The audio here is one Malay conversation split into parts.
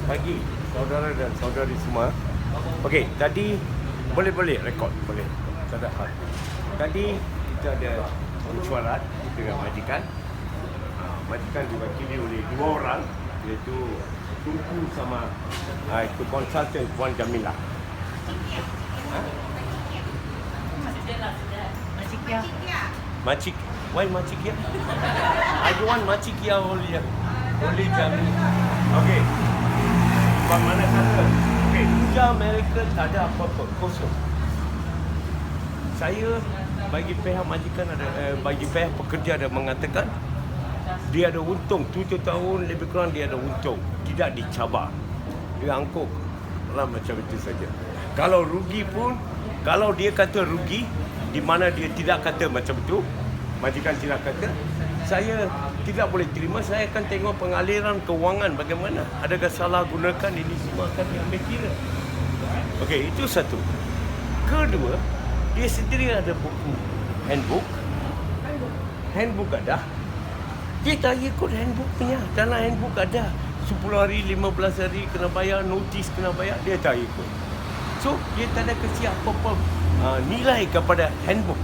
pagi saudara dan saudari semua. Okey, tadi boleh rekod, boleh. Tak ada hal. Tadi kita ada mesyuarat dengan majikan. Majikan diwakili oleh dua orang, iaitu Tunku sama itu konsultan Puan Jamilah. Makcik, why makcik ya? I don't want makcik ya only Jamil. Okey. Buat mana kata? Okey, hujah Amerika tak ada apa-apa, kosong. Saya bagi pihak majikan bagi pihak pekerja ada mengatakan dia ada untung 7 tahun lebih kurang dia ada untung, tidak dicabar. Dia angkut lah macam itu saja. Kalau rugi pun, kalau dia kata rugi di mana dia tidak kata macam itu, majikan tidak kata, saya tidak boleh terima. Saya akan tengok pengaliran kewangan bagaimana, adakah salah gunakan, ini semua akan diambil kira. Okey, itu satu. Kedua, dia sendiri ada buku handbook ada. Dia tak ikut handbook punya. Dalam handbook ada 10 hari, 15 hari kena bayar, notis kena bayar, dia tak ikut. So, dia tak ada kasi apa-apa nilai kepada handbook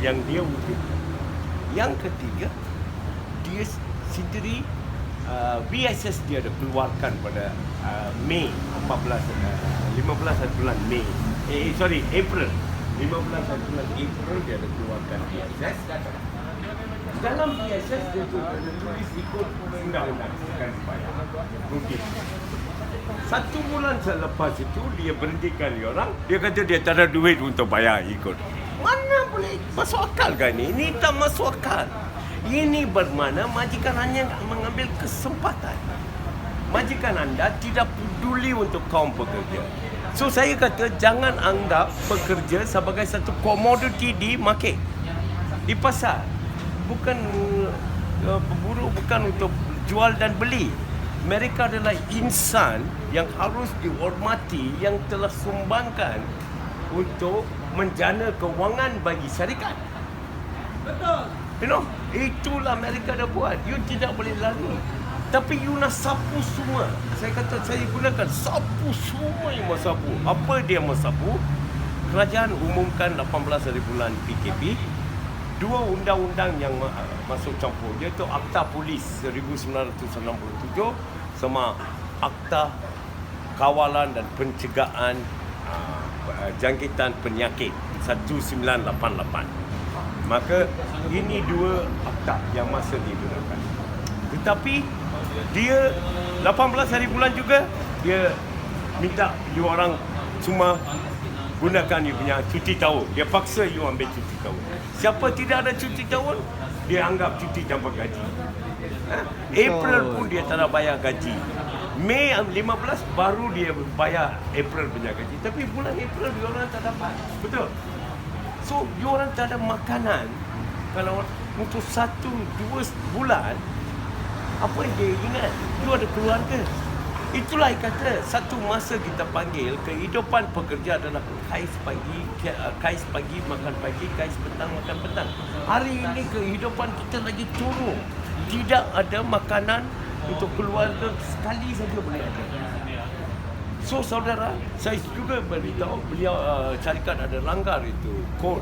yang dia wujud. Yang ketiga, dia sendiri BSS dia ada keluarkan pada Mei 15 bulan Mei. April. 15 bulan April dia ada keluarkan BSS. Dalam BSS dia tulis ikut undang-undang akan dibayar rugi. 1 bulan selepas itu dia berhentikan dia orang. Dia kata dia tak ada duit untuk bayar ikut. Mana boleh masuk akal kan ini? Ini tak masuk akal. Ini bermakna majikan hanya mengambil kesempatan. Majikan anda tidak peduli untuk kaum pekerja. So saya kata jangan anggap pekerja sebagai satu komoditi di market, di pasar. Bukan pemburu, bukan untuk jual dan beli. Mereka adalah insan yang harus dihormati, yang telah sumbangkan untuk menjana kewangan bagi syarikat. Betul. You know, itulah mereka dah buat. You tidak boleh lari. Tapi you nak sapu semua. Saya kata saya gunakan sapu semua yang mau sapu. Apa dia mau sapu? Kerajaan umumkan 18 hari bulan PKP. 2 undang-undang yang masuk campur, iaitu Akta Polis 1967 sama Akta Kawalan dan Pencegahan Jangkitan Penyakit 1988. Maka ini 2 akta yang masa digunakan. Tetapi dia 18 hari bulan juga dia minta you orang semua gunakan you punya cuti tahun. Dia paksa you ambil cuti tahun. Siapa tidak ada cuti tahun, dia anggap cuti tanpa gaji. April pun dia tak nak bayar gaji. Mei 15 baru dia bayar April punya gaji. Tapi bulan April dia orang tak dapat. Betul? So, dia orang tak ada makanan. Kalau untuk 1-2 bulan, apa yang dia ingat? Dia ada keluarga. Itulah yang kata, satu masa kita panggil kehidupan pekerja adalah kais pagi makan pagi, kais petang makan petang. Hari ini kehidupan kita lagi turun. Tidak ada makanan untuk keluarga, sekali saja boleh ada. So saudara, saya juga beritahu beliau syarikat ada langgar itu kod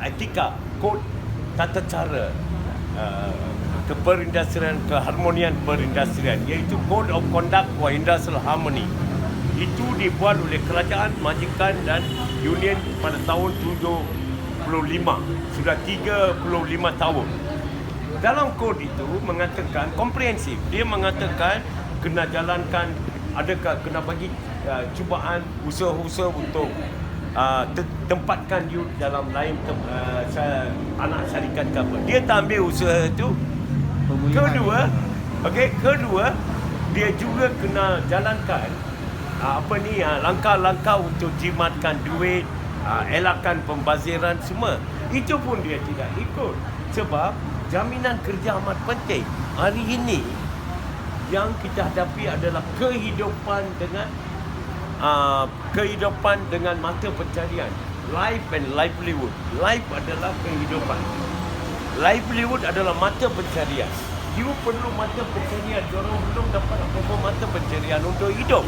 etika, kod tata cara keperindustrian, keharmonian perindustrian, iaitu Code of Conduct for Industrial Harmony. Itu dibuat oleh kerajaan, majikan dan union pada tahun 75. Sudah 35 tahun. Dalam kod itu mengatakan komprehensif. Dia mengatakan kena jalankan, adakah kena bagi cubaan usaha-usaha untuk tempatkan you dalam lain anak syarikat ke apa. Dia tak ambil usaha itu. Kedua, dia juga kena jalankan langkah-langkah untuk jimatkan duit, elakkan pembaziran semua. Itu pun dia tidak ikut. Sebab jaminan kerja amat penting. Hari ini yang kita hadapi adalah kehidupan dengan mata pencarian. Life and livelihood. Life adalah kehidupan. Livelihood adalah mata pencarian. You perlu mata pencarian. Diorang belum dapat apa-apa mata mata pencarian untuk hidup.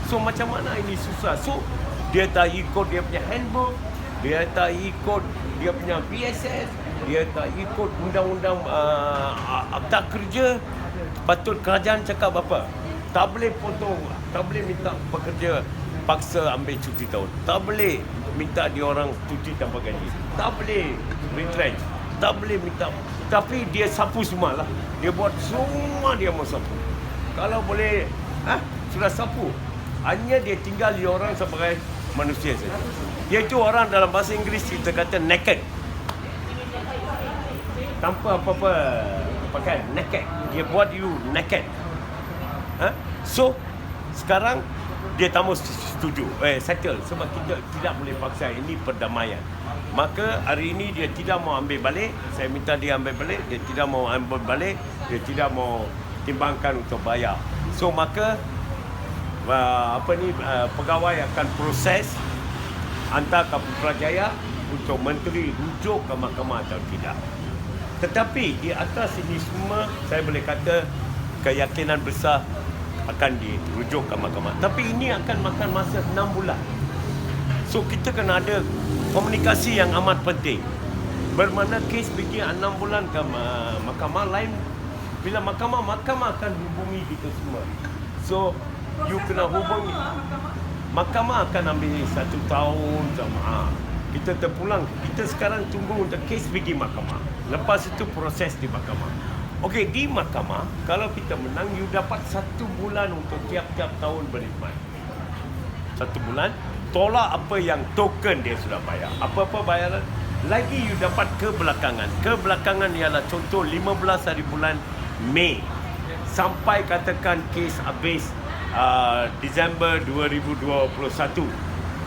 So macam mana ini susah. So dia tak ikut dia punya handbook, dia tak ikut dia punya PSS, dia tak ikut undang-undang akta kerja. Patut kerajaan cakap apa? Tak boleh potong, tak boleh minta pekerja paksa ambil cuti tahun. Tak boleh minta dia orang cuti tanpa gaji. Tak boleh retrench. Tak boleh minta. Tapi dia sapu semua lah. Dia buat semua dia mau sapu. Kalau boleh, sudah sapu. Hanya dia tinggal dia orang sebagai manusia saja. Iaitu orang dalam bahasa Inggeris kita kata naked. Tanpa apa-apa pakaian, naked. Dia buat you naked. So, sekarang dia tak mau setuju, settle sebab kita tidak boleh paksa, ini perdamaian. Maka hari ini dia tidak mau ambil balik, saya minta dia ambil balik, dia tidak mau ambil balik, dia tidak mau timbangkan untuk bayar. So maka pegawai akan proses hantar ke Putrajaya untuk menteri rujuk ke mahkamah atau tidak. Tetapi di atas ini semua saya boleh kata keyakinan besar akan dirujuk ke mahkamah. Tapi ini akan makan masa 6 bulan. So kita kena ada komunikasi yang amat penting. Bermakna kes pergi 6 bulan ke mahkamah lain. Bila mahkamah akan hubungi kita semua. So you kena hubungi. Mahkamah akan ambil 1 tahun sama. Kita terpulang. Kita sekarang tunggu untuk kes pergi mahkamah. Lepas itu proses di mahkamah. Okey, di mahkamah, kalau kita menang, you dapat 1 bulan untuk tiap-tiap tahun berkhidmat. 1 bulan, tolak apa yang token dia sudah bayar. Apa-apa bayaran, lagi you dapat kebelakangan. Kebelakangan ialah contoh 15 hari bulan Mei. Sampai katakan kes habis Disember 2021.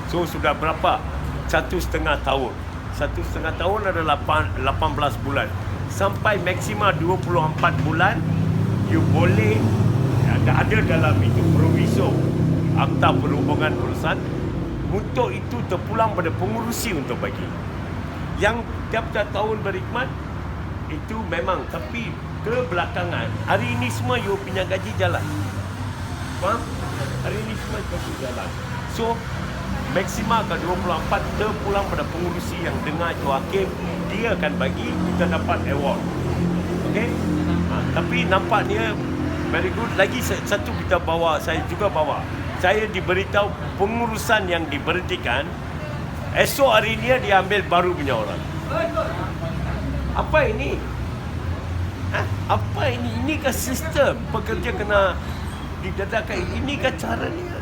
So, sudah berapa? 1,5 tahun. 1,5 tahun adalah 18 bulan. Sampai maksima 24 bulan, you boleh ada dalam itu proviso akta perhubungan perusahaan. Untuk itu terpulang pada pengurusi untuk bagi. Yang tiap-tiap tahun berkhidmat, itu memang. Tapi kebelakangan, hari ini semua you punya gaji jalan. Faham? Hari ini semua gaji jalan. So, maksima ke 24 terpulang pada pengurusi yang dengar itu hakim, dia akan bagi, kita dapat award. Okey? Tapi nampaknya very good. Lagi satu kita bawa, saya juga bawa. Saya diberitahu pengurusan yang diberhentikan, esok hari ni dia ambil baru punya orang. Apa ini? Apa ini? Ini kan sistem pekerja kena didedahkan. Ini kan caranya.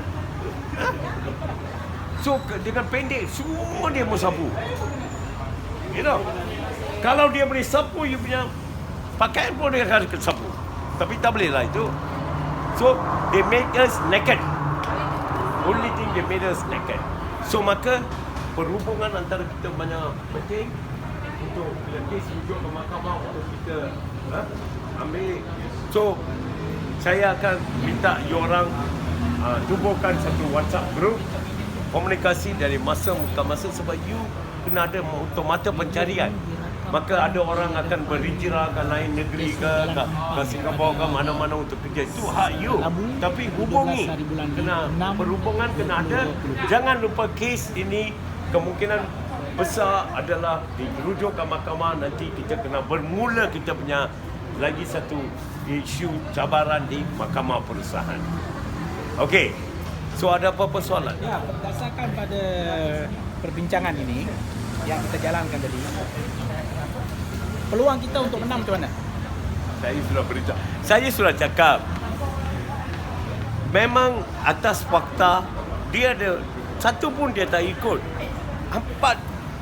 So dengan pendek semua dia mau sapu. You know, kalau dia boleh sapu, you punya pakaian pun dia akan sapu. Tapi tak boleh lah itu. So they make us naked. Only thing they made us naked. So maka perhubungan antara kita banyak penting untuk kes rujuk ke mahkamah untuk kita ambil. So saya akan minta you orang tubuhkan satu WhatsApp group komunikasi dari masa ke masa sebab you kena ada untuk mata pencarian. Maka ada orang akan berhijrah ke lain negeri ke Singapura ke mana-mana untuk kerja. Itu hak you. Tapi hubungi. Kena perhubungan kena ada. Jangan lupa kes ini kemungkinan besar adalah dirujuk ke mahkamah. Nanti kita kena bermula kita punya lagi satu isu cabaran di mahkamah perusahaan. Okey. So ada apa-apa soalan? Ya, berdasarkan pada perbincangan ini yang kita jalankan tadi, peluang kita untuk menang macam mana? Saya sudah beritahu. Saya sudah cakap. Memang atas fakta dia ada satu pun dia tak ikut.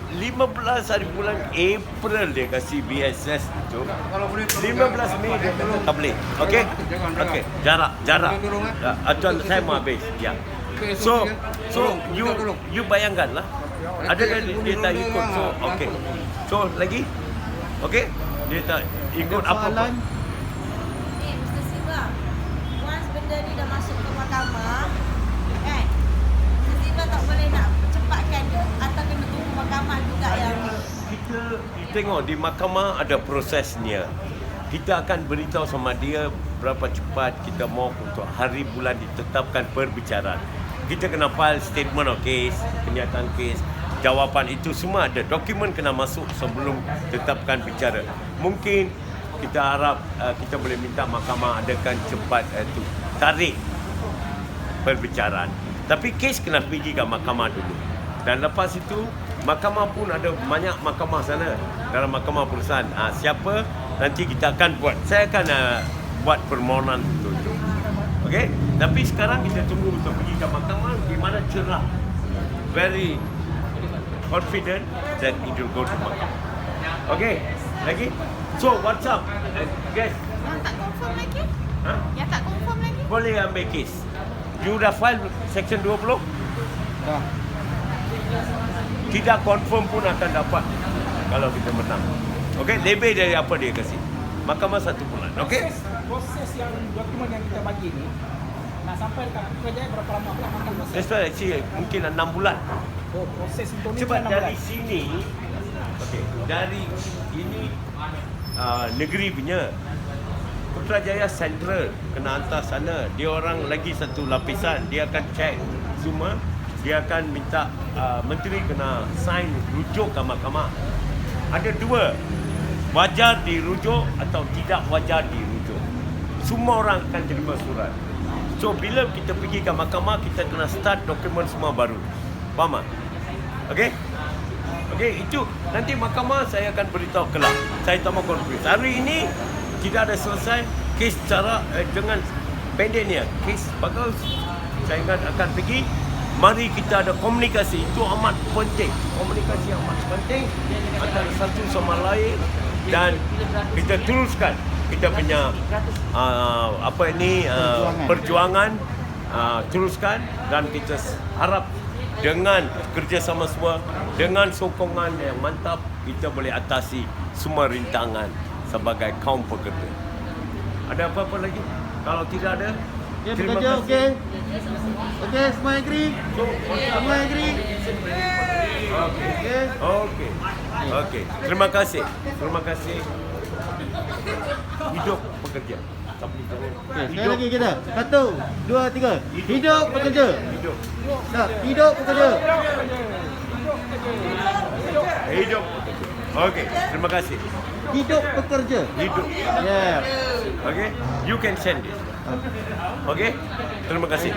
15 hari bulan April dia kasih BSS itu. 15 Mei dia kata tak boleh. Okey? Okey. Jarak. Aduan saya mau habis. Ya. So you bayangkanlah. Ada dia tak ikut. So okey. So lagi? Okey? Dia tak ikut apa-apa. Mr. Siva, once benda ni dah masuk ke mahkamah, kan? Mr. Siva tak boleh nak cepatkan ke atau kena tunggu mahkamah juga yang Kita tengok di mahkamah ada prosesnya. Kita akan beritahu sama dia berapa cepat kita mau untuk hari bulan ditetapkan perbicaraan. Kita kena file statement of case, kenyataan kes, jawapan itu semua ada. Dokumen kena masuk sebelum tetapkan bicara. Mungkin kita harap kita boleh minta mahkamah adakan cepat tarik perbicaraan. Tapi kes kena pergi ke mahkamah dulu. Dan lepas itu, mahkamah pun ada banyak mahkamah sana. Dalam mahkamah perusahaan. Siapa nanti kita akan buat. Saya akan buat permohonan untuk itu. Okey? Tapi sekarang kita tunggu untuk pergi ke mahkamah di mana cerah. Very confident that it will go to mahkamah. Okey? Lagi? So, what's up? Guys, Yang tak confirm lagi? ha? Yang tak confirm lagi? Boleh ambil kes. You dah file section 20? Dah. Tidak confirm pun akan dapat kalau kita menang. Okey, lebih dari apa dia kasih. Mahkamah 1 bulan. Okey? Proses yang dokumen yang kita bagi ni nak sampai dekat Putrajaya berapa lama pula makan proses? That's why actually mungkin 6 bulan. Oh, proses untuk ni Sebab enam dari bulan. sini, okey, dari ini negeri punya Putrajaya Central kena hantar sana. Dia orang lagi satu lapisan, dia akan check semua. Dia akan minta menteri kena sign rujuk ke mahkamah. Ada 2, wajar dirujuk atau tidak wajar dirujuk. Semua orang akan terima surat. So bila kita pergi ke mahkamah, kita kena start dokumen semua baru. Faham tak? Okey? Okey, itu nanti mahkamah saya akan beritahu kelak. Saya tak mau konfus. Hari ini tidak ada selesai kes secara dengan pendeknya. Kes bagus. Saya akan pergi. Mari kita ada komunikasi. Itu amat penting. Komunikasi amat penting antara satu sama lain dan kita teruskan kita punya perjuangan teruskan dan kita harap dengan kerjasama semua, dengan sokongan yang mantap, kita boleh atasi semua rintangan sebagai kaum pekerja. Ada apa-apa lagi? Kalau tidak ada, Okey, bekerja okey. Okey, semua agree? Semua agree? Okey. Okey. Okey. Terima kasih. Terima kasih. Hidup pekerja. Okey, sekali lagi kita. 1, 2, 3. Hidup pekerja. Hidup. Tak, hidup pekerja. Hidup pekerja. Okey. Terima kasih. Hidup pekerja. Hidup. Yeah. Okay? You can send it. Okay? Terima kasih.